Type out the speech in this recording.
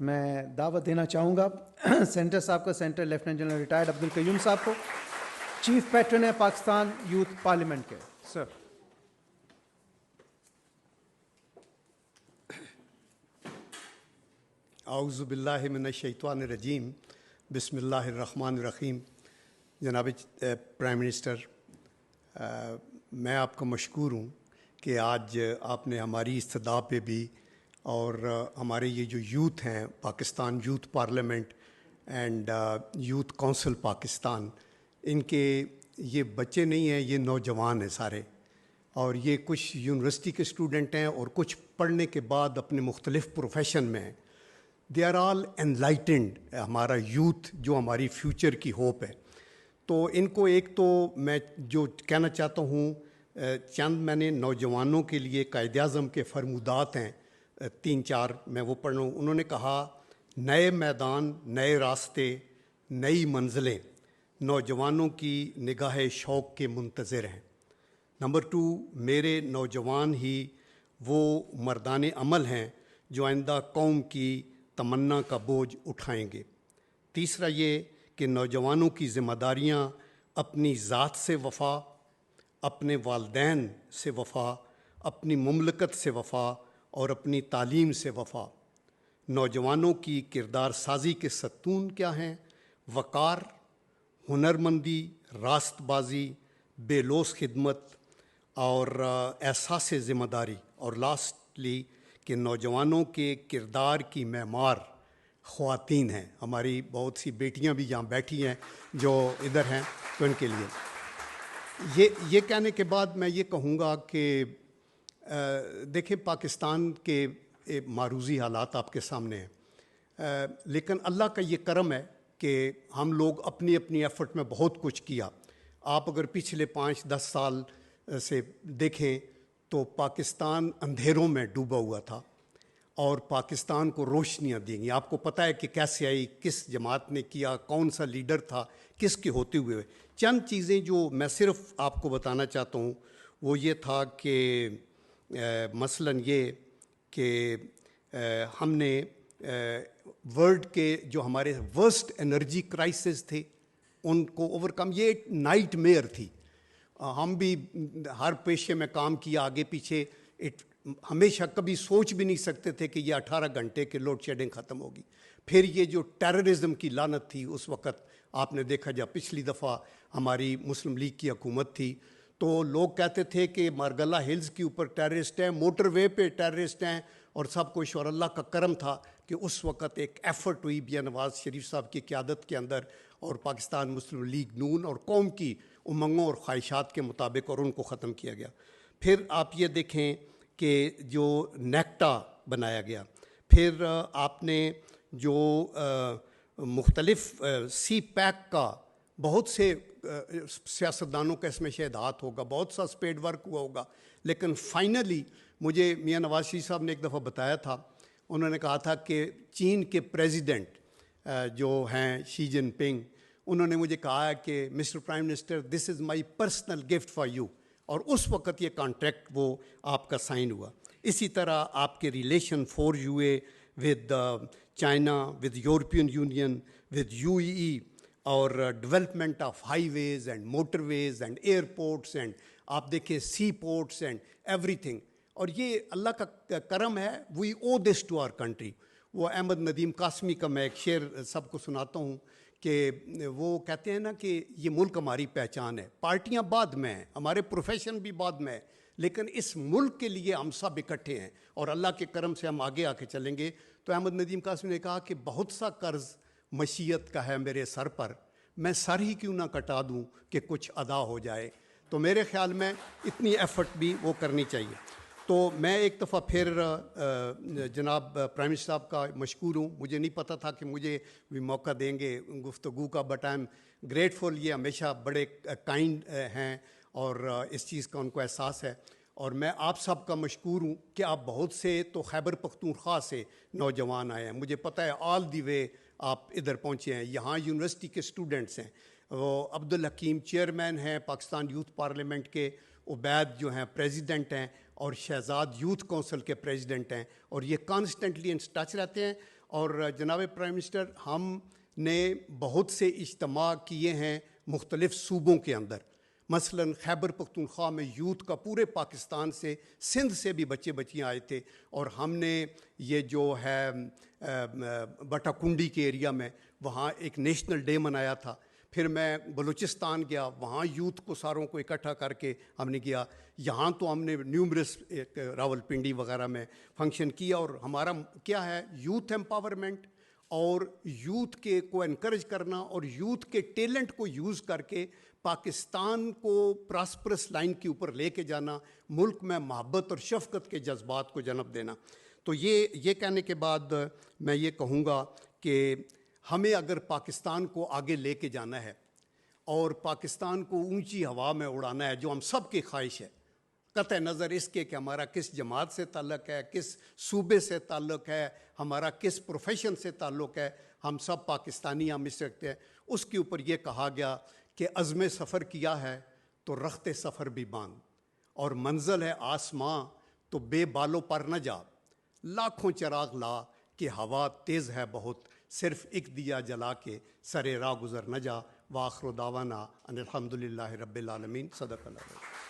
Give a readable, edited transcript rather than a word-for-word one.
میں دعوت دینا چاہوں گا سینٹر صاحب کا، centre lieutenant general retired Abdul Qayyum صاحب کو، چیف پیٹرن ہے پاکستان یوتھ پارلیمنٹ کے. سر. اعوذ باللہ من الشیطان الرجیم، بسم اللہ الرحمن الرحیم. جناب پرائم منسٹر، میں آپ کا مشکور ہوں کہ آج آپ نے ہماری استدعا پہ بھی اور ہمارے یہ جو یوتھ ہیں Pakistan youth parliament and youth council Pakistan, ان کے یہ بچے نہیں ہیں، یہ نوجوان ہیں سارے، اور یہ کچھ یونیورسٹی کے اسٹوڈنٹ ہیں اور کچھ پڑھنے کے بعد اپنے مختلف پروفیشن میں ہیں. They are all enlightened. ہمارا یوتھ جو ہماری فیوچر کی ہوپ ہے، تو ان کو ایک تو میں جو کہنا چاہتا ہوں، چند میں نے نوجوانوں کے لیے قائد اعظم کے فرمودات ہیں 3-4 میں وہ پڑھ رہا ہوں. انہوں نے کہا نئے میدان، نئے راستے، نئی منزلیں نوجوانوں کی نگاہ شوق کے منتظر ہیں. نمبر 2، میرے نوجوان ہی وہ مردان عمل ہیں جو آئندہ قوم کی تمنا کا بوجھ اٹھائیں گے. تیسرا یہ کہ نوجوانوں کی ذمہ داریاں اپنی ذات سے وفا، اپنے والدین سے وفا، اپنی مملکت سے وفا اور اپنی تعلیم سے وفا. نوجوانوں کی کردار سازی کے ستون کیا ہیں؟ وقار، ہنرمندی، راست بازی، بے لوث خدمت اور احساس ذمہ داری. اور لاسٹلی کہ نوجوانوں کے کردار کی معمار خواتین ہیں. ہماری بہت سی بیٹیاں بھی یہاں بیٹھی ہیں جو ادھر ہیں، تو ان کے لیے یہ کہنے کے بعد میں یہ کہوں گا کہ دیکھیں پاکستان کے معروضی حالات آپ کے سامنے ہیں، لیکن اللہ کا یہ کرم ہے کہ ہم لوگ اپنی اپنی ایفرٹ میں بہت کچھ کیا. آپ اگر پچھلے 5-10 سال سے دیکھیں تو پاکستان اندھیروں میں ڈوبا ہوا تھا اور پاکستان کو روشنیاں دی گئیں. آپ کو پتہ ہے کہ کیسے آئی، کس جماعت نے کیا، کون سا لیڈر تھا، کس کے ہوتے ہوئے. چند چیزیں جو میں صرف آپ کو بتانا چاہتا ہوں وہ یہ تھا کہ مثلاً یہ کہ ہم نے ورلڈ کے جو ہمارے ورسٹ انرجی کرائسس تھے ان کو اوور کم. یہ ایک نائٹ میئر تھی. ہم بھی ہر پیشے میں کام کیا، آگے پیچھے، ہمیشہ کبھی سوچ بھی نہیں سکتے تھے کہ یہ 18 گھنٹے کے لوڈ شیڈنگ ختم ہوگی. پھر یہ جو ٹیررزم کی لعنت تھی اس وقت آپ نے دیکھا، جب پچھلی دفعہ ہماری مسلم لیگ کی حکومت تھی تو لوگ کہتے تھے کہ مارگلہ ہلز کے اوپر ٹیررسٹ ہیں، موٹر وے پہ ٹیررسٹ ہیں اور سب کچھ. اور اللہ کا کرم تھا کہ اس وقت ایک ایفرٹ ہوئی بیا نواز شریف صاحب کی قیادت کے اندر اور پاکستان مسلم لیگ نون اور قوم کی امنگوں اور خواہشات کے مطابق، اور ان کو ختم کیا گیا. پھر آپ یہ دیکھیں کہ جو نیکٹا بنایا گیا. پھر آپ نے جو مختلف سی پیک کا بہت سے سیاستدانوں کا اس میں شاید ہاتھ ہوگا، بہت سا اسپیڈ ورک ہوا ہوگا، لیکن فائنلی مجھے میاں نواز شریف صاحب نے ایک دفعہ بتایا تھا، انہوں نے کہا تھا کہ چین کے پریزیڈنٹ جو ہیں شی جن پنگ، انہوں نے مجھے کہا ہے کہ mister prime minister this is my personal gift for you, اور اس وقت یہ کانٹریکٹ وہ آپ کا سائن ہوا. اسی طرح آپ کے relation for U A with China, with European Union, with U A E, اور development of highways and motorways and airports and آپ دیکھیں seaports and everything. اور یہ اللہ کا کرم ہے، وی او دس ٹو آور کنٹری. وہ احمد ندیم قاسمی کا میں ایک شعر سب کو سناتا ہوں کہ وہ کہتے ہیں نا کہ یہ ملک ہماری پہچان ہے. پارٹیاں بعد میں ہیں، ہمارے پروفیشن بھی بعد میں ہے، لیکن اس ملک کے لیے ہم سب اکٹھے ہیں اور اللہ کے کرم سے ہم آگے آ کے چلیں گے. تو احمد ندیم قاسمی نے کہا کہ بہت سا قرض مشیت کا ہے میرے سر پر، میں سر ہی کیوں نہ کٹا دوں کہ کچھ ادا ہو جائے. تو میرے خیال میں اتنی ایفرٹ بھی وہ کرنی چاہیے. تو میں ایک دفعہ پھر جناب پرائم منسٹر صاحب کا مشکور ہوں. مجھے نہیں پتہ تھا کہ مجھے بھی موقع دیں گے گفتگو کا، بٹ آئی ایم گریٹفل. یہ ہمیشہ بڑے کائنڈ ہیں اور اس چیز کا ان کو احساس ہے. اور میں آپ سب کا مشکور ہوں کہ آپ بہت سے تو خیبر پختونخوا سے نوجوان آئے ہیں. مجھے پتہ ہے آل دی وے آپ ادھر پہنچے ہیں. یہاں یونیورسٹی کے اسٹوڈنٹس ہیں، وہ عبدالحکیم چیئرمین ہیں پاکستان یوتھ پارلیمنٹ کے، عبید جو ہیں پریزیڈنٹ ہیں، اور شہزاد یوتھ کونسل کے پریزیڈنٹ ہیں، اور یہ کانسٹنٹلی ان ٹچ رہتے ہیں. اور جناب پرائم منسٹر ہم نے بہت سے اجتماع کیے ہیں مختلف صوبوں کے اندر، مثلا خیبر پختونخوا میں یوتھ کا پورے پاکستان سے، سندھ سے بھی بچے بچیاں آئے تھے، اور ہم نے یہ جو ہے بٹا کنڈی کے ایریا میں وہاں ایک نیشنل ڈے منایا تھا۔ پھر میں بلوچستان گیا، وہاں یوتھ کو ساروں کو اکٹھا کر کے ہم نے کیا۔ یہاں تو ہم نے نیومرس راول پنڈی وغیرہ میں فنکشن کیا، اور ہمارا کیا ہے یوتھ ایمپاورمنٹ اور یوتھ کے کو انکریج کرنا اور یوتھ کے ٹیلنٹ کو یوز کر کے پاکستان کو پراسپرس لائن کے اوپر لے کے جانا، ملک میں محبت اور شفقت کے جذبات کو جنم دینا۔ تو یہ کہنے کے بعد میں یہ کہوں گا کہ ہمیں اگر پاکستان کو آگے لے کے جانا ہے اور پاکستان کو اونچی ہوا میں اڑانا ہے، جو ہم سب کی خواہش ہے، قطع نظر اس کے کہ ہمارا کس جماعت سے تعلق ہے، کس صوبے سے تعلق ہے، ہمارا کس پروفیشن سے تعلق ہے، ہم سب پاکستانی ہم اس رکھتے ہیں، اس کے اوپر یہ کہا گیا کہ عزم سفر کیا ہے تو رخت سفر بھی باندھ، اور منزل ہے آسماں تو بے بالوں پر نہ جا، لاکھوں چراغ لا کہ ہوا تیز ہے بہت، صرف ایک دیا جلا کے سرے راہ گزر نہ جا۔ وآخر دعوانا ان الحمدللہ رب العالمین۔ صدق اللہ۔